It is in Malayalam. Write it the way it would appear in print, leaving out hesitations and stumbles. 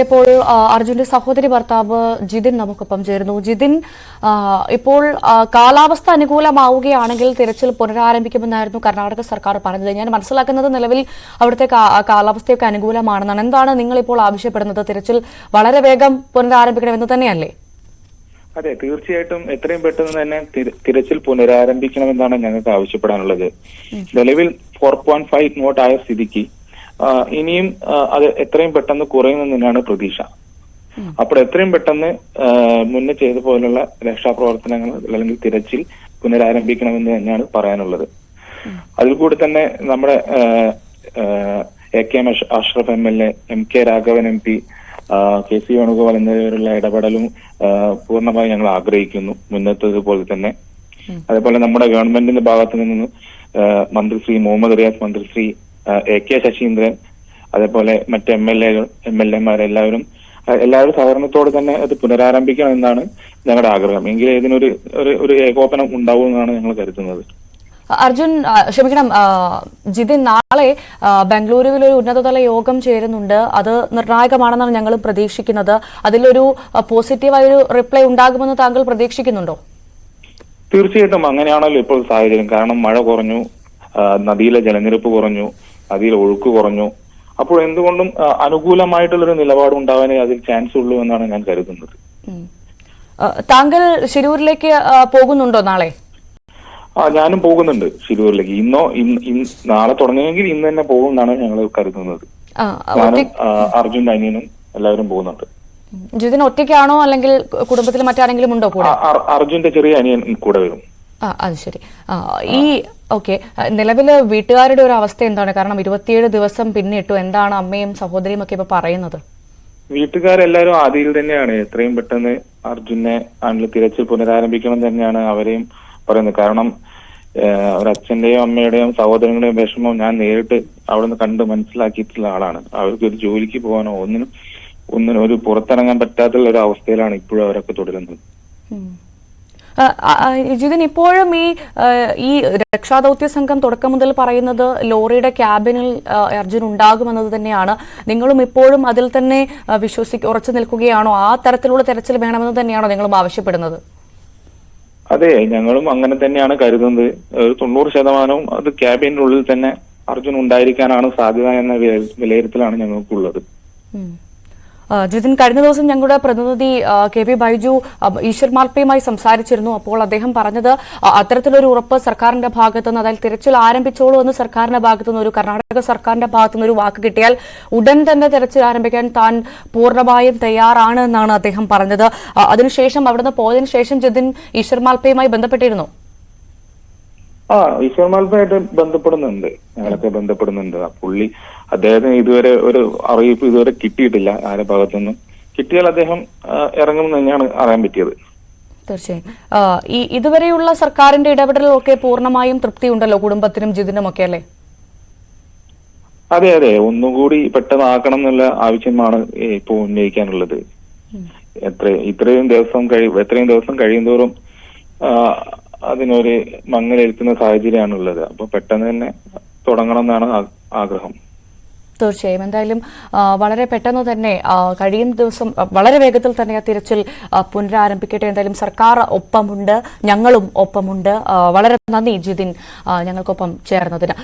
ഇപ്പോൾ അർജുന്റെ സഹോദരി ഭർത്താവ് ജിതിൻ നമുക്കൊപ്പം ചേരുന്നു. ജിതിൻ, ഇപ്പോൾ കാലാവസ്ഥ അനുകൂലമാവുകയാണെങ്കിൽ തിരച്ചിൽ പുനരാരംഭിക്കുമെന്നായിരുന്നു കർണാടക സർക്കാർ പറഞ്ഞത്. ഞാൻ മനസ്സിലാക്കുന്നത് നിലവിൽ അവിടുത്തെ കാലാവസ്ഥയൊക്കെ അനുകൂലമാണെന്നാണ്. എന്താണ് നിങ്ങൾ ഇപ്പോൾ ആവശ്യപ്പെടുന്നത്? തിരച്ചിൽ വളരെ വേഗം പുനരാരംഭിക്കണമെന്ന് തന്നെയല്ലേ? അതെ, തീർച്ചയായിട്ടും എത്രയും പെട്ടെന്ന് തന്നെ തിരച്ചിൽ പുനരാരംഭിക്കണമെന്നാണ് ഞങ്ങൾക്ക് ആവശ്യപ്പെടാനുള്ളത്. നിലവിൽ 4.5 നോട്ട് ആയ സ്ഥിതിക്ക് ഇനിയും അത് എത്രയും പെട്ടെന്ന് കുറയുമെന്ന് തന്നെയാണ് പ്രതീക്ഷ. അപ്പോൾ എത്രയും പെട്ടെന്ന് മുന്നേ ചെയ്ത പോലുള്ള രക്ഷാപ്രവർത്തനങ്ങൾ അല്ലെങ്കിൽ തിരച്ചിൽ പുനരാരംഭിക്കണമെന്ന് തന്നെയാണ് പറയാനുള്ളത്. അതിൽ കൂടി തന്നെ നമ്മുടെ AK Ashraf MLA, MK Raghavan MP, KC Venugopal എന്നിവരുള്ള ഇടപെടലും പൂർണ്ണമായി ഞങ്ങൾ ആഗ്രഹിക്കുന്നു, മുന്നത്തതുപോലെ തന്നെ. അതേപോലെ നമ്മുടെ ഗവൺമെന്റിന്റെ ഭാഗത്തു നിന്ന് മന്ത്രി ശ്രീ മുഹമ്മദ് റിയാസ്, മന്ത്രി ശ്രീ AK ശശീന്ദ്രൻ, അതേപോലെ മറ്റ് MLA എല്ലാവരും സഹകരണത്തോടെ തന്നെ അത് പുനരാരംഭിക്കണം എന്നാണ് ഞങ്ങളുടെ ആഗ്രഹം. എങ്കിൽ ഇതിനൊരു ഒരു ഏകോപനം ഉണ്ടാവുമെന്നാണ് ഞങ്ങൾ കരുതുന്നത്. അർജുൻ, ക്ഷമിക്കണം ജിതിൻ, നാളെ ബംഗളൂരുവിൽ ഒരു ഉന്നതതല യോഗം ചേരുന്നുണ്ട്. അത് നിർണായകമാണെന്നാണ് ഞങ്ങൾ പ്രതീക്ഷിക്കുന്നത്. അതിലൊരു പോസിറ്റീവായൊരു റിപ്ലൈ ഉണ്ടാകുമെന്ന് താങ്കൾ പ്രതീക്ഷിക്കുന്നുണ്ടോ? തീർച്ചയായിട്ടും അങ്ങനെയാണല്ലോ ഇപ്പോൾ സാഹചര്യം. കാരണം മഴ കുറഞ്ഞു, നദിയിലെ ജലനിരപ്പ് കുറഞ്ഞു, നദിയിലെ ഒഴുക്ക് കുറഞ്ഞു. അപ്പോൾ എന്തുകൊണ്ടും അനുകൂലമായിട്ടുള്ളൊരു നിലപാട് ഉണ്ടാവാനേ അതിൽ ചാൻസ് ഉള്ളൂ എന്നാണ് ഞാൻ കരുതുന്നത്. താങ്കൾ ശിരൂരിലേക്ക് പോകുന്നുണ്ടോ നാളെ? ഞാനും പോകുന്നുണ്ട് ശിരൂരിലേക്ക്. നാളെ തുടങ്ങിയെങ്കിൽ ഇന്ന് തന്നെ പോകും എന്നാണ് ഞങ്ങൾ കരുതുന്നത്. ഞാനും അർജുൻ അനിയനും എല്ലാവരും പോകുന്നുണ്ട്. ജിതിൻ ഒറ്റയ്ക്കാണോ അല്ലെങ്കിൽ കുടുംബത്തിൽ മറ്റാരെങ്കിലും ഉണ്ടോ കൂടെ? അർജുന്റെ ചെറിയ അനിയൻ കൂടെ വരും. അത് ശരി. ഓക്കെ, നിലവില് വീട്ടുകാരുടെ ഒരു അവസ്ഥ എന്താണ്? കാരണം 27 ദിവസം പിന്നിട്ടു. എന്താണ് അമ്മയും സഹോദരിയും ഒക്കെ ഇപ്പൊ പറയുന്നത്? വീട്ടുകാരെല്ലാരും ആദിയിൽ തന്നെയാണ് എത്രയും പെട്ടെന്ന് അർജുനെ തിരച്ചിൽ പുനരാരംഭിക്കണം തന്നെയാണ് അവരെയും പറയുന്നത്. കാരണം ഒരച്ഛന്റെയും അമ്മയുടെയും സഹോദരങ്ങളുടെയും വിഷമം ഞാൻ നേരിട്ട് അവിടുന്ന് കണ്ട് മനസ്സിലാക്കിയിട്ടുള്ള ആളാണ്. അവർക്ക് ഒരു ജോലിക്ക് പോകാനോ ഒന്നിനും ഒരു പുറത്തിറങ്ങാൻ പറ്റാത്തുള്ള ഒരു അവസ്ഥയിലാണ് ഇപ്പോഴും അവരൊക്കെ തുടരുന്നത്. ജിതിൻ, ഇപ്പോഴും ഈ രക്ഷാദൌത്യ സംഘം തുടക്കം മുതൽ പറയുന്നത് ലോറിയുടെ ക്യാബിനിൽ അർജുൻ ഉണ്ടാകുമെന്നത് തന്നെയാണ്. നിങ്ങളും ഇപ്പോഴും അതിൽ തന്നെ ഉറച്ചു നിൽക്കുകയാണോ? ആ തരത്തിലുള്ള തെരച്ചിൽ വേണമെന്ന് തന്നെയാണോ നിങ്ങളും ആവശ്യപ്പെടുന്നത്? അതെ, ഞങ്ങളും അങ്ങനെ തന്നെയാണ് കരുതുന്നത്. 90% അത് ക്യാബിനുള്ളിൽ തന്നെ അർജുൻ ഉണ്ടായിരിക്കാനാണ് സാധ്യത എന്ന വിലയിരുത്തലാണ് ഞങ്ങൾക്കുള്ളത്. ജിതിൻ, കഴിഞ്ഞ ദിവസം ഞങ്ങളുടെ പ്രതിനിധി KP ബൈജു ഈശ്വർ മാൽപ്പയുമായി സംസാരിച്ചിരുന്നു. അപ്പോൾ അദ്ദേഹം പറഞ്ഞത് അത്തരത്തിലൊരു ഉറപ്പ് സർക്കാരിന്റെ ഭാഗത്തുനിന്ന്, അതായത് തിരച്ചിൽ ആരംഭിച്ചോളൂ എന്ന് സർക്കാരിന്റെ ഭാഗത്തുനിന്ന്, ഒരു കർണാടക സർക്കാരിന്റെ ഭാഗത്തുനിന്ന് ഒരു വാക്ക് കിട്ടിയാൽ ഉടൻ തന്നെ തിരച്ചിൽ ആരംഭിക്കാൻ താൻ പൂർണ്ണമായും തയ്യാറാണ് എന്നാണ് അദ്ദേഹം പറഞ്ഞത്. അതിനുശേഷം അവിടുന്ന് പോയതിനു ശേഷം ജിതിൻ ഈശ്വർ മാൽപ്പയുമായി ബന്ധപ്പെട്ടിരുന്നു. ഈശ്വർ മാൽപ്പയായിട്ട് ബന്ധപ്പെടുന്നുണ്ട്, ഞങ്ങളൊക്കെ ബന്ധപ്പെടുന്നുണ്ട്. അദ്ദേഹത്തിന് ഇതുവരെ ഒരു അറിയിപ്പ് ഇതുവരെ കിട്ടിയിട്ടില്ല ആരുടെ ഭാഗത്തുനിന്നും. കിട്ടിയാൽ അദ്ദേഹം ഇറങ്ങുമെന്ന് തന്നെയാണ് അറിയാൻ പറ്റിയത്. തീർച്ചയായും ഇതുവരെയുള്ള സർക്കാരിന്റെ ഇടപെടലൊക്കെ പൂർണ്ണമായും തൃപ്തിയുണ്ടല്ലോ കുടുംബത്തിനും ജിതിനും ഒക്കെ, അല്ലേ? അതെ, ഒന്നുകൂടി പെട്ടെന്ന് ആക്കണം എന്നുള്ള ആവശ്യമാണ് ഇപ്പൊ ഉന്നയിക്കാനുള്ളത്. എത്രയും ദിവസം കഴിയുന്തോറും അതിനൊരു മങ്ങലേൽക്കുന്ന സാഹചര്യമാണുള്ളത്. അപ്പൊ പെട്ടെന്ന് തന്നെ തുടങ്ങണം എന്നാണ് ആഗ്രഹം. തീർച്ചയായും എന്തായാലും വളരെ പെട്ടെന്ന് തന്നെ കഴിയുന്ന ദിവസം വളരെ വേഗത്തിൽ തന്നെ ആ തിരച്ചിൽ പുനരാരംഭിക്കട്ടെ. എന്തായാലും സർക്കാർ ഒപ്പമുണ്ട്, ഞങ്ങളും ഒപ്പമുണ്ട്. വളരെ നന്ദി ജിതിൻ ഞങ്ങൾക്കൊപ്പം ചേർന്നതിന്.